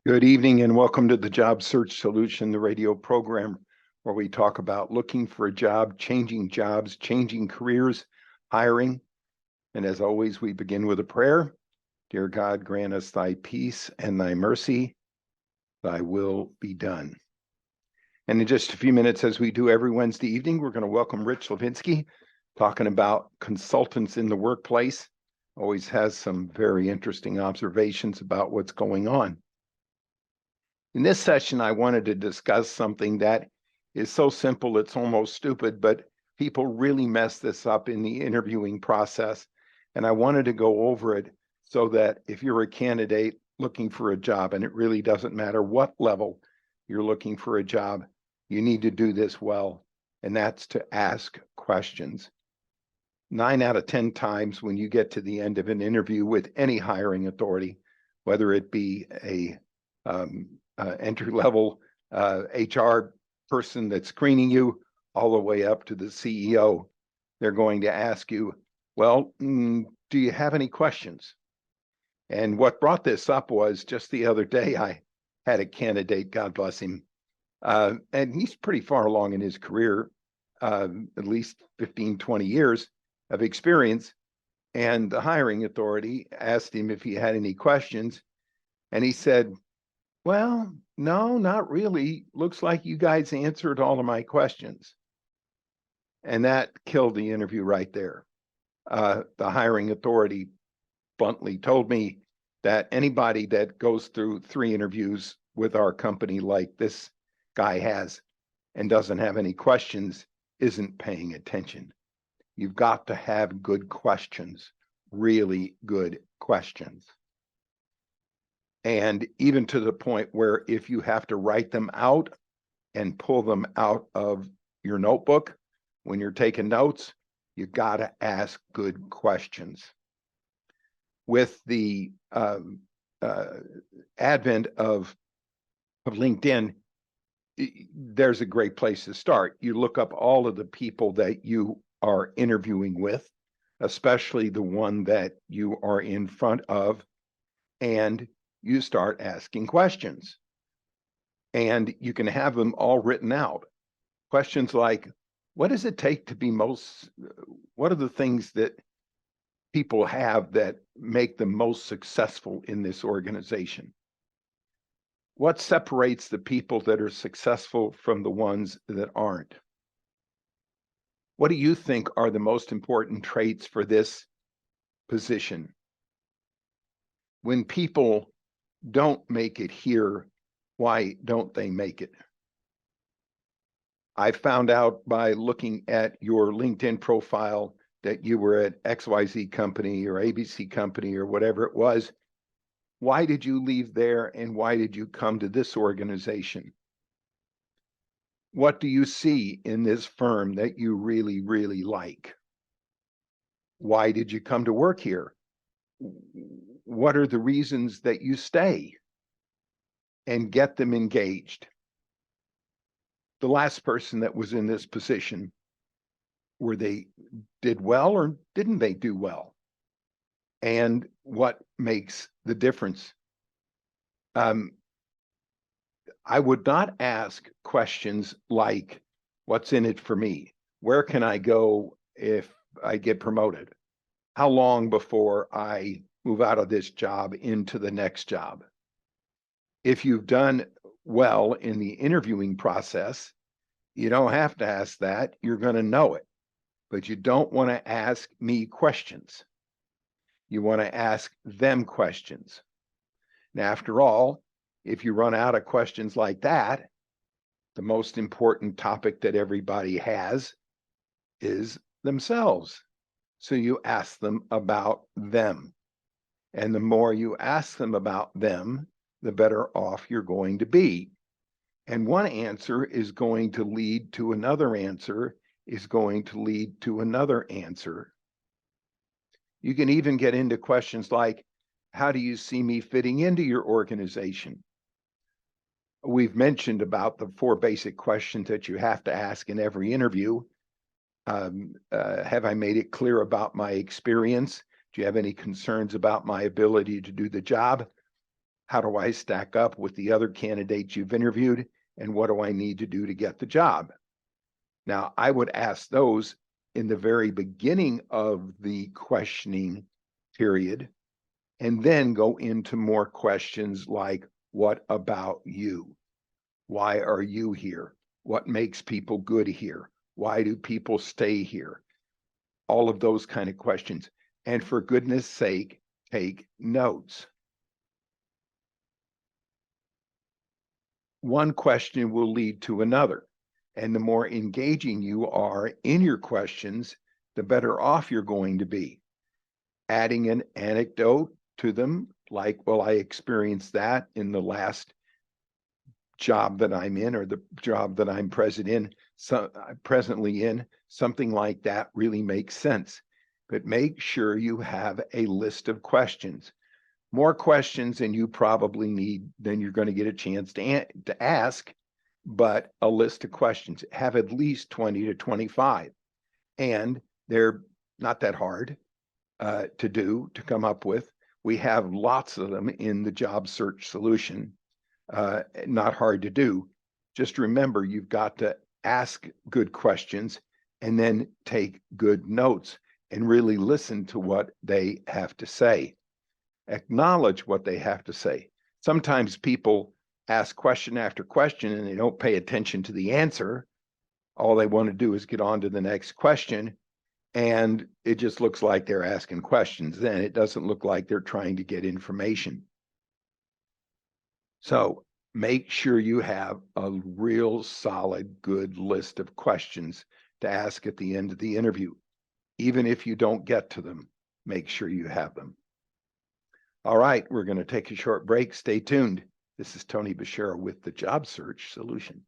Good evening and welcome to the Job Search Solution, the radio program where we talk about looking for a job, changing jobs, changing careers, hiring. And as always, we begin with a prayer. Dear God, grant us thy peace and thy mercy, thy will be done. And in just a few minutes, as we do every Wednesday evening, we're going to welcome Rich Levinsky, talking about consultants in the workplace. Always has some very interesting observations about what's going on. In this session, I wanted to discuss something that is so simple, it's almost stupid, but people really mess this up in the interviewing process. And I wanted to go over it so that if you're a candidate looking for a job, and it really doesn't matter what level you're looking for a job, you need to do this well, and that's to ask questions. 9 out of 10 times when you get to the end of an interview with any hiring authority, whether it be a entry-level HR person that's screening you all the way up to the CEO, they're going to ask you, well, do you have any questions? And what brought this up was just the other day, I had a candidate, God bless him, and he's pretty far along in his career, at least 15, 20 years of experience. And the hiring authority asked him if he had any questions. And he said, well, no, not really. Looks like you guys answered all of my questions. And that killed the interview right there. The hiring authority bluntly told me that anybody that goes through 3 interviews with our company like this guy has and doesn't have any questions isn't paying attention. You've got to have good questions, really good questions. And even to the point where if you have to write them out and pull them out of your notebook when you're taking notes, you got to ask good questions. With the advent of LinkedIn, there's a great place to start. You look up all of the people that you are interviewing with, especially the one that you are in front of, and you start asking questions. And you can have them all written out. Questions like, what does it take to be what are the things that people have that make them most successful in this organization? What separates the people that are successful from the ones that aren't? What do you think are the most important traits for this position? When people don't make it here, why don't they make it? I found out by looking at your LinkedIn profile that you were at XYZ company or ABC company or whatever it was. Why did you leave there and why did you come to this organization? What do you see in this firm that you really, really like? Why did you come to work here? What are the reasons that you stay? And get them engaged. The last person that was in this position, they did well or didn't they do well? And what makes the difference? I would not ask questions like, what's in it for me? Where can I go if I get promoted? How long before I move out of this job into the next job? If you've done well in the interviewing process, you don't have to ask that. You're going to know it. But you don't want to ask me questions. You want to ask them questions. Now, after all, if you run out of questions like that, the most important topic that everybody has is themselves. So you ask them about them. And the more you ask them about them, the better off you're going to be. And one answer is going to lead to another answer, is going to lead to another answer. You can even get into questions like, how do you see me fitting into your organization? We've mentioned about the 4 basic questions that you have to ask in every interview. Have I made it clear about my experience? Do you have any concerns about my ability to do the job? How do I stack up with the other candidates you've interviewed? And what do I need to do to get the job? Now, I would ask those in the very beginning of the questioning period, and then go into more questions like, what about you? Why are you here? What makes people good here? Why do people stay here? All of those kind of questions. And for goodness sake, take notes. One question will lead to another. And the more engaging you are in your questions, the better off you're going to be. Adding an anecdote to them, like, well, I experienced that in the last job that I'm in, or the job that I'm presently in, something like that really makes sense. But make sure you have a list of questions. More questions than you probably need, than you're going to get a chance to ask, but a list of questions. Have at least 20 to 25. And they're not that hard to come up with. We have lots of them in the job search solution. Not hard to do. Just remember, you've got to ask good questions and then take good notes and really listen to what they have to say. Acknowledge what they have to say. Sometimes people ask question after question and they don't pay attention to the answer. All they want to do is get on to the next question, and it just looks like they're asking questions. Then it doesn't look like they're trying to get information. So make sure you have a real solid, good list of questions to ask at the end of the interview. Even if you don't get to them, make sure you have them. All right, we're going to take a short break. Stay tuned. This is Tony Bashara with the Job Search Solution.